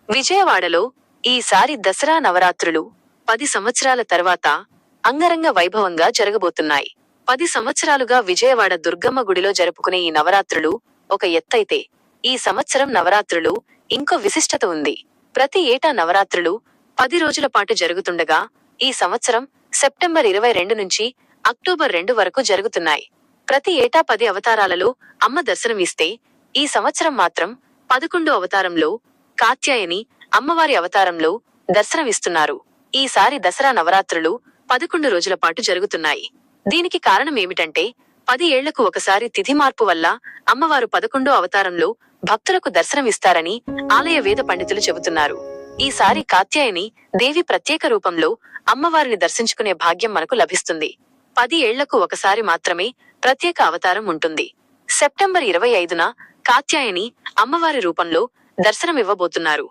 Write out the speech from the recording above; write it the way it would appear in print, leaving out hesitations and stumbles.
విజయవాడలో ఈసారి దసరా నవరాత్రులు 10 సంవత్సరాల తర్వాత అంగరంగ వైభవంగా జరగబోతున్నాయి. 10 సంవత్సరాలుగా విజయవాడ దుర్గమ్మ గుడిలో జరుపుకునే ఈ నవరాత్రులు ఒక ఎత్తైతే, ఈ సంవత్సరం నవరాత్రులు ఇంకో విశిష్టత ఉంది. ప్రతి ఏటా నవరాత్రులు 10 రోజుల పాటు జరుగుతుండగా, ఈ సంవత్సరం సెప్టెంబర్ 22 నుంచి అక్టోబర్ 2 వరకు జరుగుతున్నాయి. ప్రతి ఏటా 10 అవతారాలలో అమ్మ దర్శనం ఇస్తే, ఈ సంవత్సరం మాత్రం 11 అవతారంలో కాత్యాయని అమ్మవారి అవతారంలో దర్శనమిస్తున్నారు. ఈసారి దసరా నవరాత్రులు 11 రోజుల పాటు జరుగుతున్నాయి. దీనికి కారణం ఏమిటంటే, 10 ఏళ్లకు ఒకసారి తిథి మార్పు వల్ల అమ్మవారు 11 అవతారంలో భక్తులకు దర్శనమిస్తారని ఆలయ వేద పండితులు చెబుతున్నారు. ఈసారి కాత్యాయని దేవి ప్రత్యేక రూపంలో అమ్మవారిని దర్శించుకునే భాగ్యం మనకు లభిస్తుంది. 10 ఏళ్లకు ఒకసారి మాత్రమే ప్రత్యేక అవతారం ఉంటుంది. సెప్టెంబర్ 25న కాత్యాయని అమ్మవారి రూపంలో దర్శనమివ్వబోతున్నారు.